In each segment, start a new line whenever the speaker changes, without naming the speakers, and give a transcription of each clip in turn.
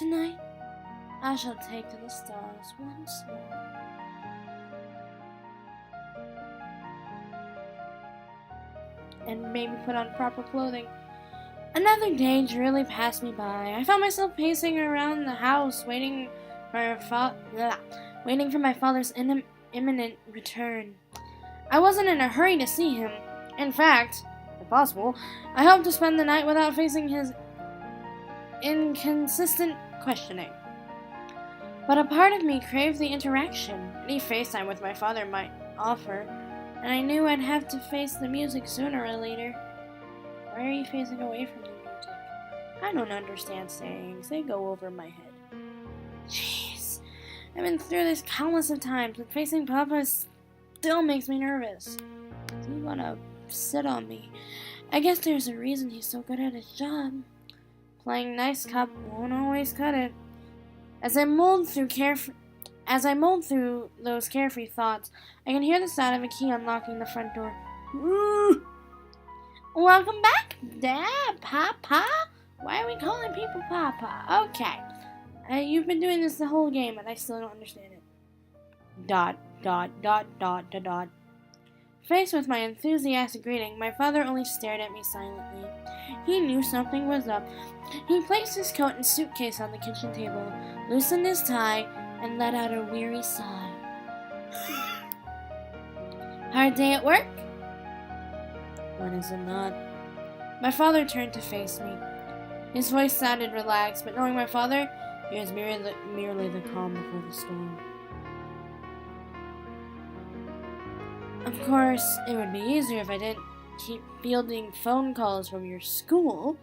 Tonight, I shall take to the stars once more. And maybe put on proper clothing. Another day drearily passed me by. I found myself pacing around the house, waiting for my father's imminent return. I wasn't in a hurry to see him. In fact, if possible, I hoped to spend the night without facing his inconsistent questioning. But a part of me craved the interaction any FaceTime with my father might offer, and I knew I'd have to face the music sooner or later. Why are you facing away from the music? I don't understand sayings. They go over my head. Jeez. I've been through this countless of times, but facing Papa still makes me nervous. Does he want to sit on me? I guess there's a reason he's so good at his job. Playing nice cop won't always cut it. As I mulled through those carefree thoughts, I can hear the sound of a key unlocking the front door. Ooh. Welcome back, Dad, Papa. Why are we calling people Papa? Okay. You've been doing this the whole game, and I still don't understand it. ... Faced with my enthusiastic greeting, my father only stared at me silently. He knew something was up. He placed his coat and suitcase on the kitchen table, loosened his tie, and let out a weary sigh. Hard day at work? When is it not? My father turned to face me. His voice sounded relaxed, but knowing my father, he was merely the calm before the storm. Of course, it would be easier if I didn't keep fielding phone calls from your school.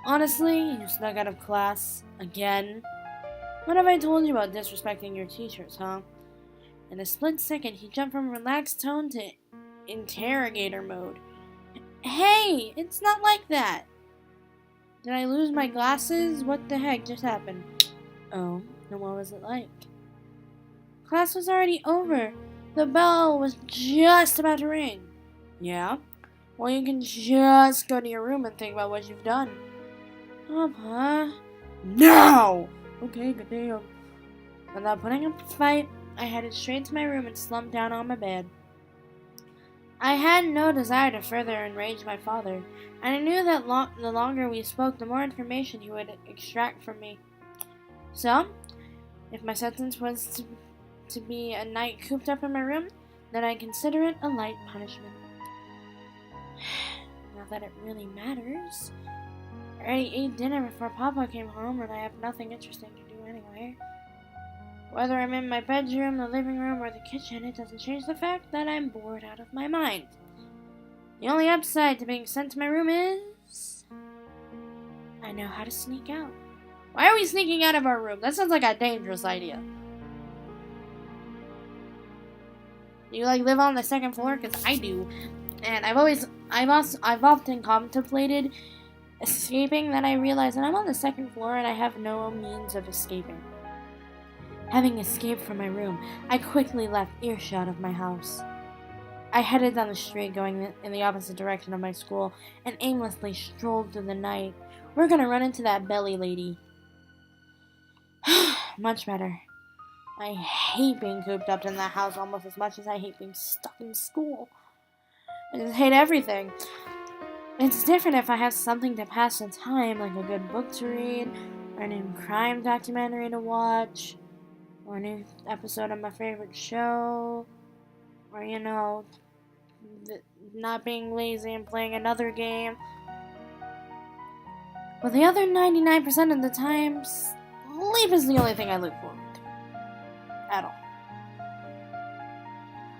Honestly, you snuck out of class again. What have I told you about disrespecting your teachers, huh? In a split second, he jumped from relaxed tone to interrogator mode. Hey, it's not like that. Did I lose my glasses? What the heck just happened? Oh, and what was it like? Class was already over. The bell was just about to ring. Yeah? Well, you can just go to your room and think about what you've done. Papa? No! Okay, good day. Without putting up a fight, I headed straight to my room and slumped down on my bed. I had no desire to further enrage my father, and I knew that the longer we spoke, the more information he would extract from me. So, if my sentence was to be a night cooped up in my room, then I consider it a light punishment. Not that it really matters. I already ate dinner before Papa came home, and I have nothing interesting to do anyway. Whether I'm in my bedroom, the living room, or the kitchen, it doesn't change the fact that I'm bored out of my mind. The only upside to being sent to my room is I know how to sneak out. Why are we sneaking out of our room? That sounds like a dangerous idea. You live on the second floor? Because I do. And I've often contemplated escaping, then I realize that I'm on the second floor and I have no means of escaping. Having escaped from my room, I quickly left earshot of my house. I headed down the street going in the opposite direction of my school and aimlessly strolled through the night. We're gonna run into that belly lady. Much better. I hate being cooped up in that house almost as much as I hate being stuck in school. I just hate everything. It's different if I have something to pass the time, like a good book to read, or a new crime documentary to watch, or a new episode of my favorite show, or, not being lazy and playing another game. But the other 99% of the time, sleep is the only thing I look forward to. At all.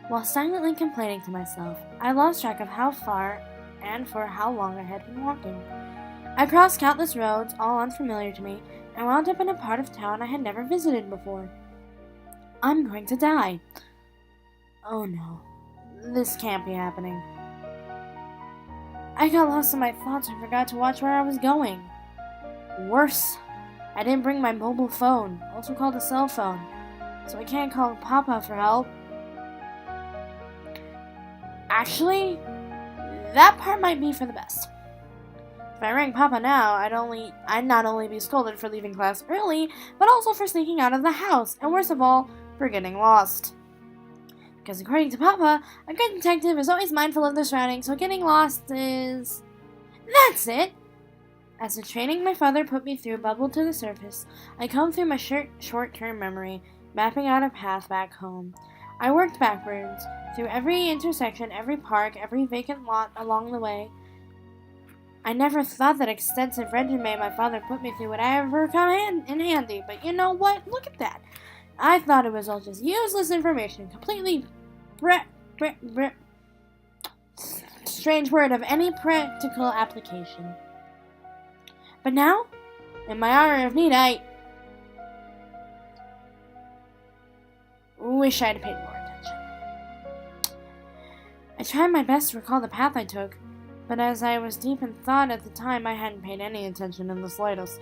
While silently complaining to myself, I lost track of how far and for how long I had been walking. I crossed countless roads, all unfamiliar to me, and wound up in a part of town I had never visited before. I'm going to die. Oh no, this can't be happening. I got lost in my thoughts and forgot to watch where I was going. Worse, I didn't bring my mobile phone, also called a cell phone, so I can't call Papa for help. Actually, that part might be for the best. If I rang Papa now, I'd not only be scolded for leaving class early, but also for sneaking out of the house, and worst of all, for getting lost. Because according to Papa, a good detective is always mindful of their surroundings, so getting lost is... That's it! As the training my father put me through bubbled to the surface, I combed through my short-term memory, mapping out a path back home. I worked backwards, through every intersection, every park, every vacant lot along the way. I never thought that extensive resume my father put me through would ever come in handy, but you know what? Look at that. I thought it was all just useless information, completely strange word of any practical application. But now, in my hour of need, I wish I'd paid more attention. I tried my best to recall the path I took, but as I was deep in thought at the time, I hadn't paid any attention in the slightest.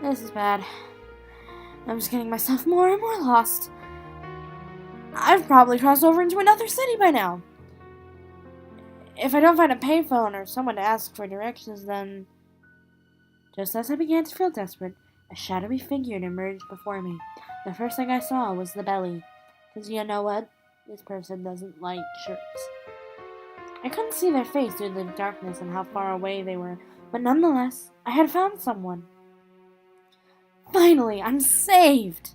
This is bad. I'm just getting myself more and more lost. I've probably crossed over into another city by now. If I don't find a payphone or someone to ask for directions, then... Just as I began to feel desperate, a shadowy figure emerged before me. The first thing I saw was the belly. Because you know what? This person doesn't like shirts. I couldn't see their face due to the darkness and how far away they were, but nonetheless, I had found someone. Finally, I'm saved!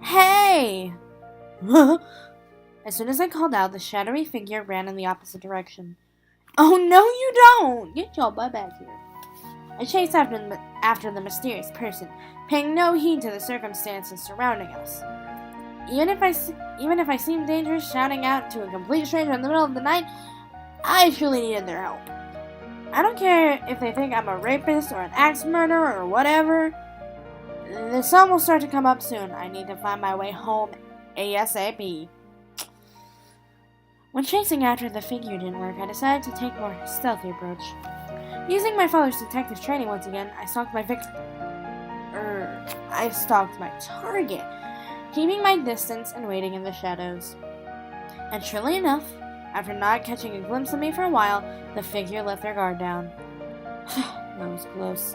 Hey! As soon as I called out, the shadowy figure ran in the opposite direction. Oh, no you don't! Get your butt back here. I chased after the mysterious person, paying no heed to the circumstances surrounding us. Even if I seemed dangerous, shouting out to a complete stranger in the middle of the night, I truly needed their help. I don't care if they think I'm a rapist or an axe murderer or whatever. The sun will start to come up soon. I need to find my way home ASAP. When chasing after the figure didn't work, I decided to take a more stealthy approach. Using my father's detective training once again, I stalked my target, keeping my distance and waiting in the shadows. And surely enough, after not catching a glimpse of me for a while, the figure let their guard down. That was close.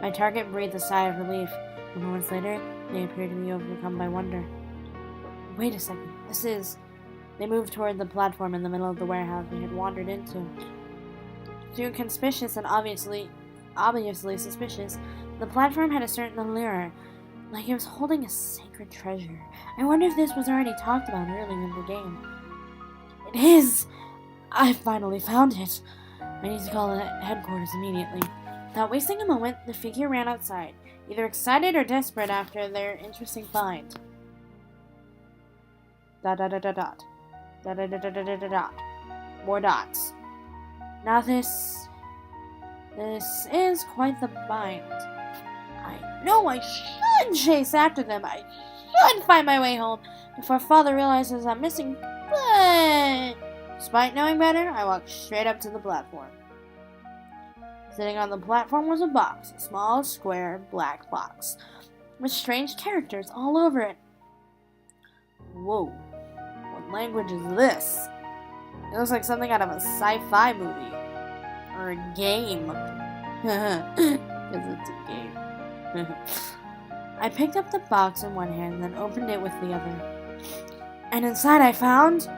My target breathed a sigh of relief. Moments later, they appeared to be overcome by wonder. Wait a second, They moved toward the platform in the middle of the warehouse we had wandered into. Through conspicuous and obviously suspicious, the platform had a certain allure, like it was holding a sacred treasure. I wonder if this was already talked about early in the game. It is! I finally found it. I need to call headquarters immediately. Without wasting a moment, the figure ran outside, either excited or desperate after their interesting find. ... More dots. Now this is quite the bind. I know I should chase after them. I should find my way home before Father realizes I'm missing, but despite knowing better, I walked straight up to the platform. Sitting on the platform was a box, a small, square, black box, with strange characters all over it. Whoa, what language is this? It looks like something out of a sci-fi movie. Or a game. Because it's a game. I picked up the box in one hand, then opened it with the other. And inside I found